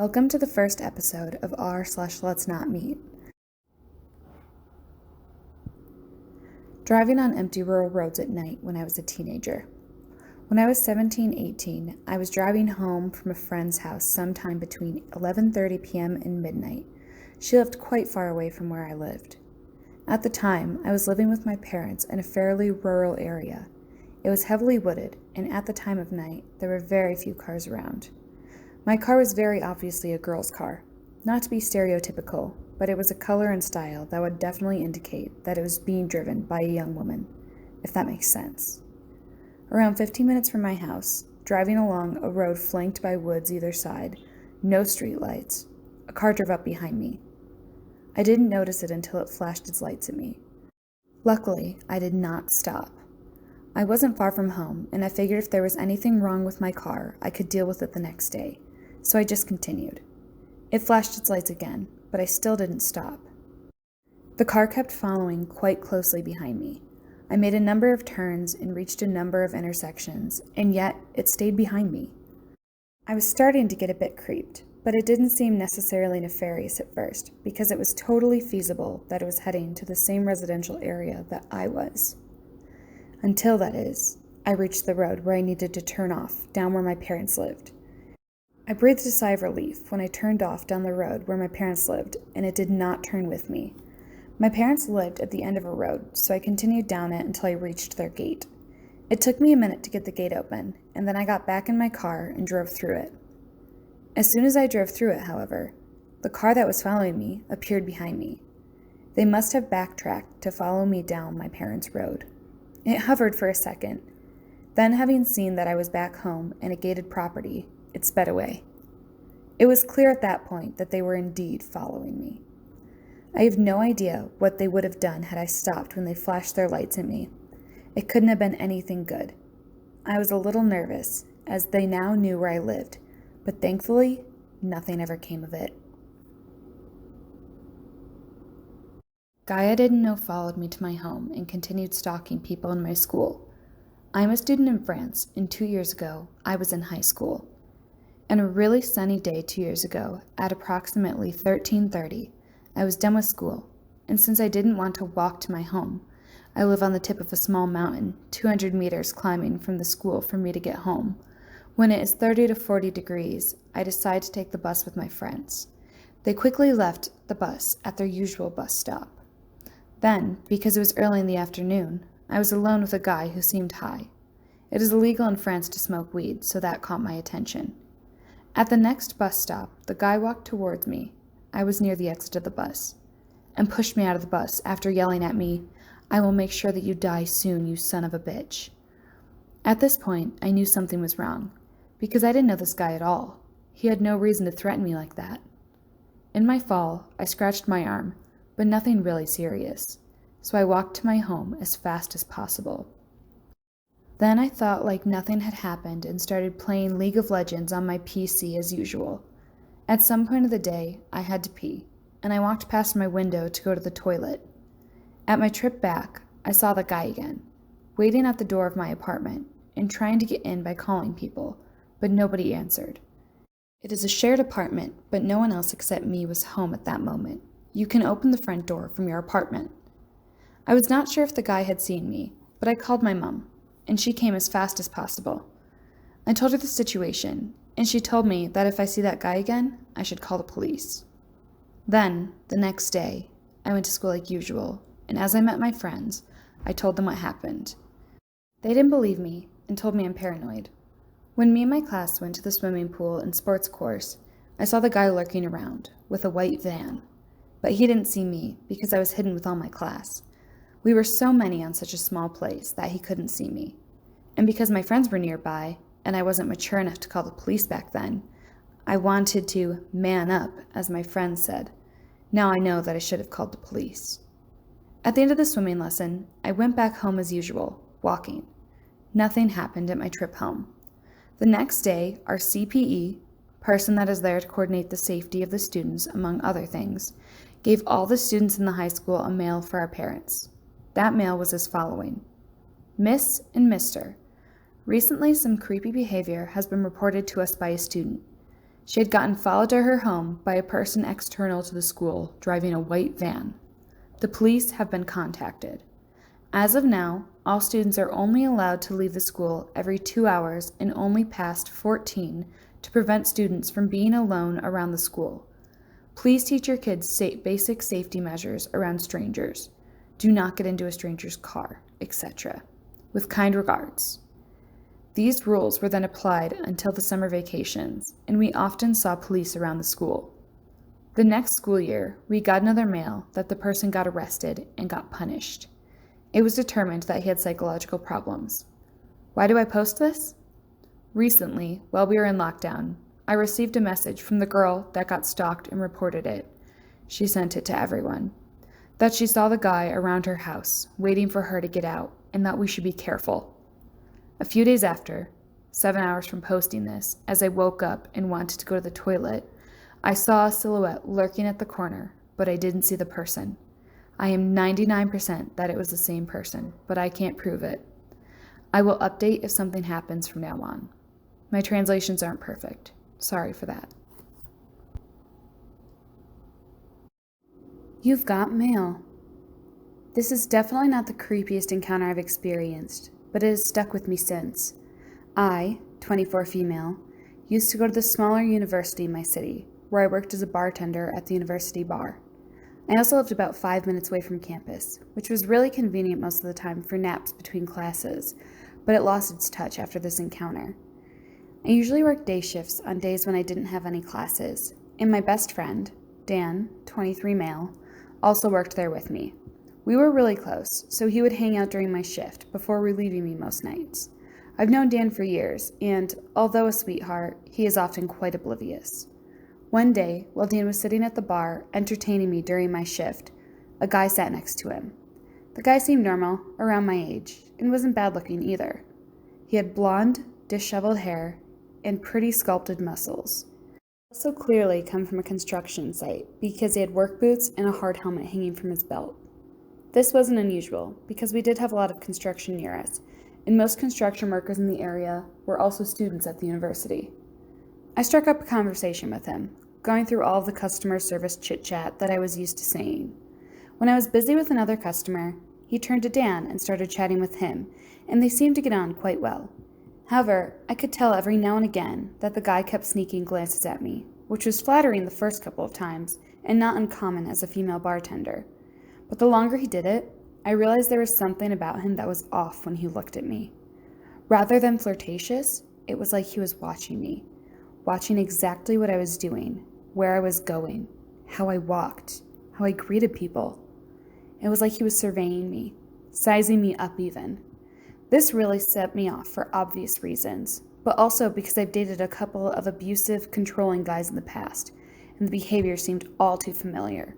Welcome to the first episode of r/LetsNotMeet. Driving on empty rural roads at night when I was a teenager. When I was 17-18, I was driving home from a friend's house sometime between 11:30 p.m. and midnight. She lived quite far away from where I lived. At the time, I was living with my parents in a fairly rural area. It was heavily wooded, and at the time of night, there were very few cars around. My car was very obviously a girl's car. Not to be stereotypical, but it was a color and style that would definitely indicate that it was being driven by a young woman, if that makes sense. Around 15 minutes from my house, driving along a road flanked by woods either side, no street lights, a car drove up behind me. I didn't notice it until it flashed its lights at me. Luckily, I did not stop. I wasn't far from home, and I figured if there was anything wrong with my car, I could deal with it the next day. So I just continued. It flashed its lights again, but I still didn't stop. The car kept following quite closely behind me. I made a number of turns and reached a number of intersections, and yet it stayed behind me. I was starting to get a bit creeped, but it didn't seem necessarily nefarious at first, because it was totally feasible that it was heading to the same residential area that I was. Until, that is, I reached the road where I needed to turn off, down where my parents lived. I breathed a sigh of relief when I turned off down the road where my parents lived, and it did not turn with me. My parents lived at the end of a road, so I continued down it until I reached their gate. It took me a minute to get the gate open, and then I got back in my car and drove through it. As soon as I drove through it, however, the car that was following me appeared behind me. They must have backtracked to follow me down my parents' road. It hovered for a second. Then, having seen that I was back home in a gated property, it sped away. It was clear at that point that they were indeed following me. I have no idea what they would have done had I stopped when they flashed their lights at me. It couldn't have been anything good. I was a little nervous, as they now knew where I lived, but thankfully, nothing ever came of it. Guy I didn't know followed me to my home and continued stalking people in my school. I'm a student in France, and 2 years ago, I was in high school. On a really sunny day 2 years ago, at approximately 13:30, I was done with school, and since I didn't want to walk to my home, I live on the tip of a small mountain, 200 meters climbing from the school for me to get home. When it is 30 to 40 degrees, I decide to take the bus with my friends. They quickly left the bus at their usual bus stop. Then, because it was early in the afternoon, I was alone with a guy who seemed high. It is illegal in France to smoke weed, so that caught my attention. At the next bus stop, the guy walked towards me. I was near the exit of the bus, and pushed me out of the bus after yelling at me, "I will make sure that you die soon, you son of a bitch." At this point, I knew something was wrong, because I didn't know this guy at all. He had no reason to threaten me like that. In my fall, I scratched my arm, but nothing really serious, so I walked to my home as fast as possible. Then I thought like nothing had happened and started playing League of Legends on my PC as usual. At some point of the day, I had to pee, and I walked past my window to go to the toilet. At my trip back, I saw the guy again, waiting at the door of my apartment and trying to get in by calling people, but nobody answered. It is a shared apartment, but no one else except me was home at that moment. You can open the front door from your apartment. I was not sure if the guy had seen me, but I called my mom, and she came as fast as possible. I told her the situation, and she told me that if I see that guy again, I should call the police. Then, the next day, I went to school like usual, and as I met my friends, I told them what happened. They didn't believe me and told me I'm paranoid. When me and my class went to the swimming pool and sports course, I saw the guy lurking around with a white van, but he didn't see me because I was hidden with all my class. We were so many on such a small place that he couldn't see me. And because my friends were nearby, and I wasn't mature enough to call the police back then, I wanted to man up, as my friends said. Now I know that I should have called the police. At the end of the swimming lesson, I went back home as usual, walking. Nothing happened at my trip home. The next day, our CPE, person that is there to coordinate the safety of the students, among other things, gave all the students in the high school a mail for our parents. That mail was as following: Miss and Mr. Recently, some creepy behavior has been reported to us by a student. She had gotten followed to her home by a person external to the school driving a white van. The police have been contacted. As of now, all students are only allowed to leave the school every 2 hours and only past 14 to prevent students from being alone around the school. Please teach your kids basic safety measures around strangers. Do not get into a stranger's car, etc. With kind regards. These rules were then applied until the summer vacations, and we often saw police around the school. The next school year, we got another mail that the person got arrested and got punished. It was determined that he had psychological problems. Why do I post this? Recently, while we were in lockdown, I received a message from the girl that got stalked and reported it. She sent it to everyone. That she saw the guy around her house, waiting for her to get out, and that we should be careful. A few days after, 7 hours from posting this, as I woke up and wanted to go to the toilet, I saw a silhouette lurking at the corner, but I didn't see the person. I am 99% that it was the same person, but I can't prove it. I will update if something happens from now on. My translations aren't perfect. Sorry for that. You've got mail. This is definitely not the creepiest encounter I've experienced, but it has stuck with me since. I, 24 female, used to go to the smaller university in my city, where I worked as a bartender at the university bar. I also lived about 5 minutes away from campus, which was really convenient most of the time for naps between classes, but it lost its touch after this encounter. I usually worked day shifts on days when I didn't have any classes, and my best friend, Dan, 23 male, also worked there with me. We were really close, so he would hang out during my shift before relieving me most nights. I've known Dan for years, and although a sweetheart, he is often quite oblivious. One day, while Dan was sitting at the bar, entertaining me during my shift, a guy sat next to him. The guy seemed normal, around my age, and wasn't bad looking either. He had blonde, disheveled hair, and pretty sculpted muscles. He also clearly come from a construction site, because he had work boots and a hard helmet hanging from his belt. This wasn't unusual, because we did have a lot of construction near us, and most construction workers in the area were also students at the university. I struck up a conversation with him, going through all of the customer service chit-chat that I was used to saying. When I was busy with another customer, he turned to Dan and started chatting with him, and they seemed to get on quite well. However, I could tell every now and again that the guy kept sneaking glances at me, which was flattering the first couple of times, and not uncommon as a female bartender. But the longer he did it, I realized there was something about him that was off when he looked at me. Rather than flirtatious, it was like he was watching me. Watching exactly what I was doing, where I was going, how I walked, how I greeted people. It was like he was surveying me, sizing me up even. This really set me off for obvious reasons, but also because I've dated a couple of abusive, controlling guys in the past, and the behavior seemed all too familiar.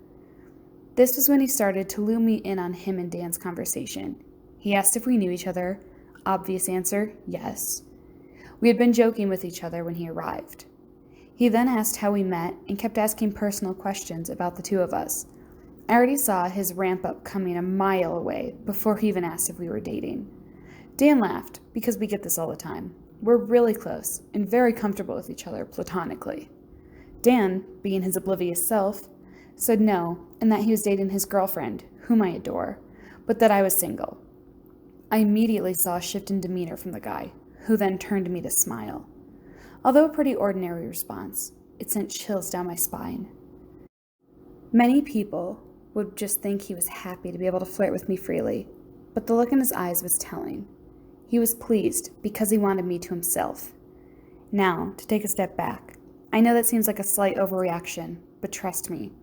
This was when he started to lure me in on him and Dan's conversation. He asked if we knew each other. Obvious answer, yes. We had been joking with each other when he arrived. He then asked how we met and kept asking personal questions about the two of us. I already saw his ramp up coming a mile away before he even asked if we were dating. Dan laughed, because we get this all the time. We're really close and very comfortable with each other platonically. Dan, being his oblivious self, said no, and that he was dating his girlfriend, whom I adore, but that I was single. I immediately saw a shift in demeanor from the guy, who then turned to me to smile. Although a pretty ordinary response, it sent chills down my spine. Many people would just think he was happy to be able to flirt with me freely, but the look in his eyes was telling. He was pleased because he wanted me to himself. Now, to take a step back, I know that seems like a slight overreaction, but trust me,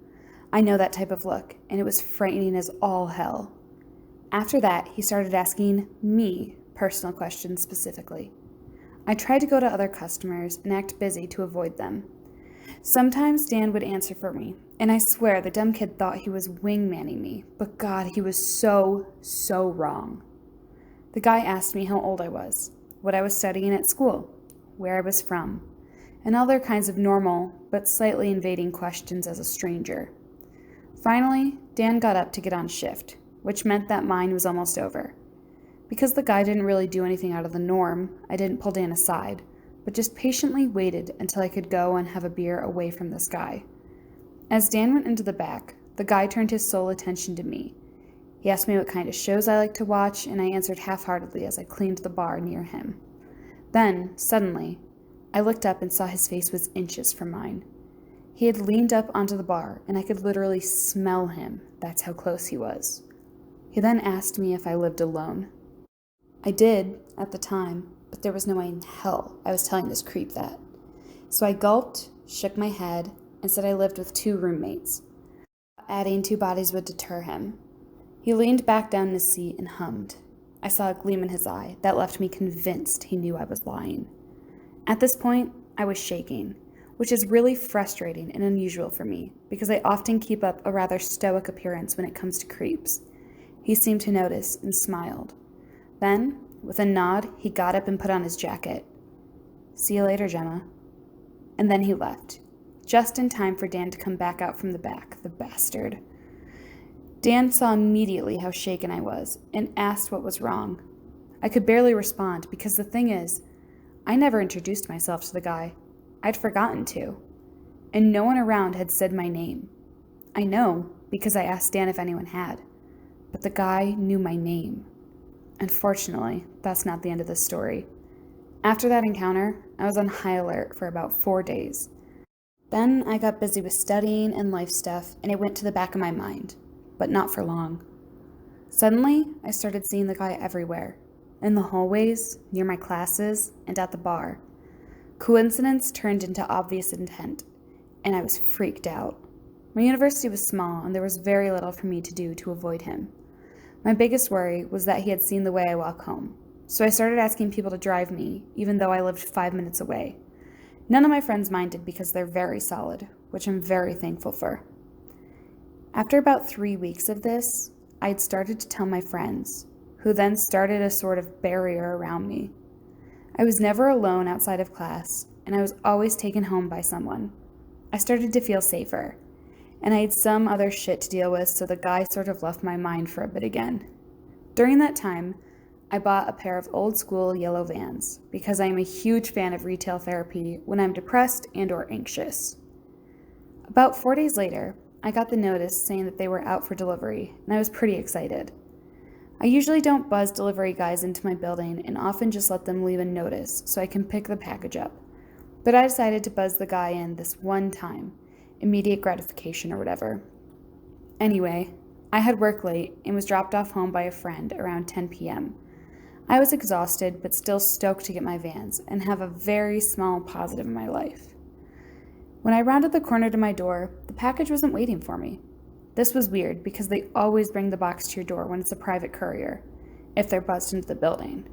I know that type of look, and it was frightening as all hell. After that, he started asking me personal questions specifically. I tried to go to other customers and act busy to avoid them. Sometimes Dan would answer for me, and I swear the dumb kid thought he was wingmanning me, but God, he was so wrong. The guy asked me how old I was, what I was studying at school, where I was from, and other kinds of normal but slightly invading questions as a stranger. Finally, Dan got up to get on shift, which meant that mine was almost over. Because the guy didn't really do anything out of the norm, I didn't pull Dan aside, but just patiently waited until I could go and have a beer away from this guy. As Dan went into the back, the guy turned his sole attention to me. He asked me what kind of shows I like to watch, and I answered half-heartedly as I cleaned the bar near him. Then, suddenly, I looked up and saw his face was inches from mine. He had leaned up onto the bar, and I could literally smell him. That's how close he was. He then asked me if I lived alone. I did, at the time, but there was no way in hell I was telling this creep that. So I gulped, shook my head, and said I lived with 2 roommates. Adding 2 bodies would deter him. He leaned back down in his seat and hummed. I saw a gleam in his eye that left me convinced he knew I was lying. At this point, I was shaking, which is really frustrating and unusual for me because I often keep up a rather stoic appearance when it comes to creeps. He seemed to notice and smiled. Then, with a nod, he got up and put on his jacket. "See you later, Gemma." And then he left, just in time for Dan to come back out from the back, the bastard. Dan saw immediately how shaken I was and asked what was wrong. I could barely respond because the thing is, I never introduced myself to the guy. I'd forgotten to. And no one around had said my name. I know because I asked Dan if anyone had. But the guy knew my name. Unfortunately, that's not the end of the story. After that encounter, I was on high alert for about 4 days. Then I got busy with studying and life stuff, and it went to the back of my mind. But not for long. Suddenly, I started seeing the guy everywhere. In the hallways, near my classes, and at the bar. Coincidence turned into obvious intent, and I was freaked out. My university was small, and there was very little for me to do to avoid him. My biggest worry was that he had seen the way I walk home, so I started asking people to drive me, even though I lived 5 minutes away. None of my friends minded because they're very solid, which I'm very thankful for. After about 3 weeks of this, I had started to tell my friends, who then started a sort of barrier around me. I was never alone outside of class, and I was always taken home by someone. I started to feel safer, and I had some other shit to deal with, so the guy sort of left my mind for a bit again. During that time, I bought a pair of old school yellow Vans because I am a huge fan of retail therapy when I'm depressed and or anxious. About 4 days later, I got the notice saying that they were out for delivery, and I was pretty excited. I usually don't buzz delivery guys into my building and often just let them leave a notice so I can pick the package up. But I decided to buzz the guy in this one time, immediate gratification or whatever. Anyway, I had work late and was dropped off home by a friend around 10 p.m. I was exhausted but still stoked to get my Vans and have a very small positive in my life. When I rounded the corner to my door, the package wasn't waiting for me. This was weird because they always bring the box to your door when it's a private courier, if they're buzzed into the building.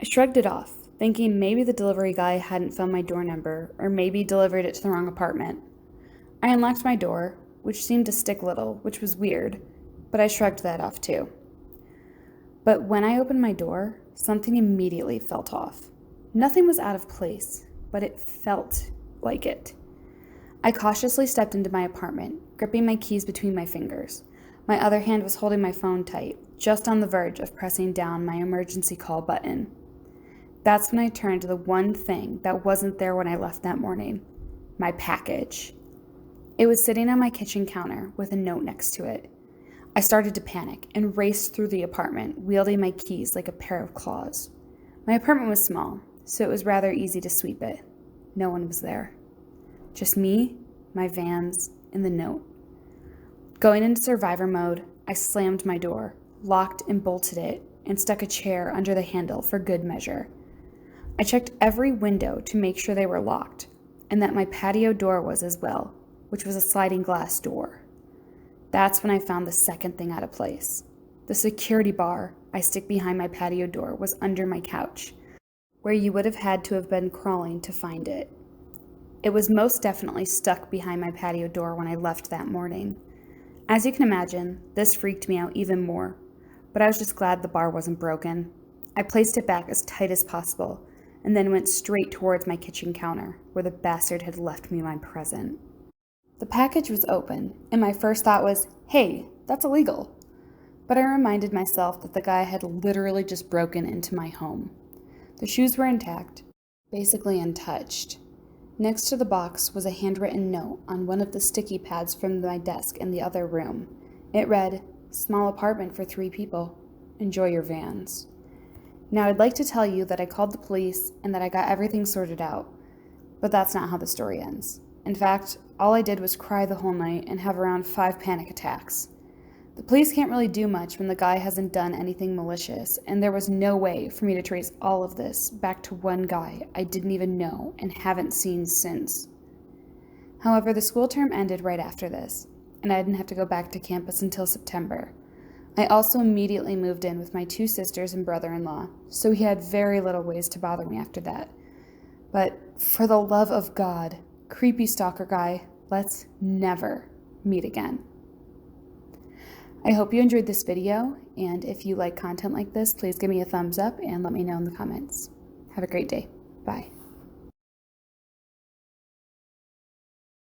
I shrugged it off, thinking maybe the delivery guy hadn't found my door number or maybe delivered it to the wrong apartment. I unlocked my door, which seemed to stick little, which was weird, but I shrugged that off too. But when I opened my door, something immediately felt off. Nothing was out of place, but it felt like it. I cautiously stepped into my apartment, gripping my keys between my fingers. My other hand was holding my phone tight, just on the verge of pressing down my emergency call button. That's when I turned to the one thing that wasn't there when I left that morning, my package. It was sitting on my kitchen counter with a note next to it. I started to panic and raced through the apartment, wielding my keys like a pair of claws. My apartment was small, so it was rather easy to sweep it. No one was there. Just me, my Vans, and the note. Going into survivor mode, I slammed my door, locked and bolted it, and stuck a chair under the handle for good measure. I checked every window to make sure they were locked, and that my patio door was as well, which was a sliding glass door. That's when I found the second thing out of place. The security bar I stick behind my patio door was under my couch, where you would have had to have been crawling to find it. It was most definitely stuck behind my patio door when I left that morning. As you can imagine, this freaked me out even more, but I was just glad the bar wasn't broken. I placed it back as tight as possible, and then went straight towards my kitchen counter, where the bastard had left me my present. The package was open, and my first thought was, hey, that's illegal. But I reminded myself that the guy had literally just broken into my home. The shoes were intact, basically untouched. Next to the box was a handwritten note on one of the sticky pads from my desk in the other room. It read, "Small apartment for 3 people. Enjoy your vans." Now, I'd like to tell you that I called the police and that I got everything sorted out, but that's not how the story ends. In fact, all I did was cry the whole night and have around 5 panic attacks. The police can't really do much when the guy hasn't done anything malicious, and there was no way for me to trace all of this back to one guy I didn't even know and haven't seen since. However, the school term ended right after this, and I didn't have to go back to campus until September. I also immediately moved in with my 2 sisters and brother-in-law, so he had very little ways to bother me after that. But for the love of God, creepy stalker guy, let's never meet again. I hope you enjoyed this video, and if you like content like this, please give me a thumbs up and let me know in the comments. Have a great day. Bye.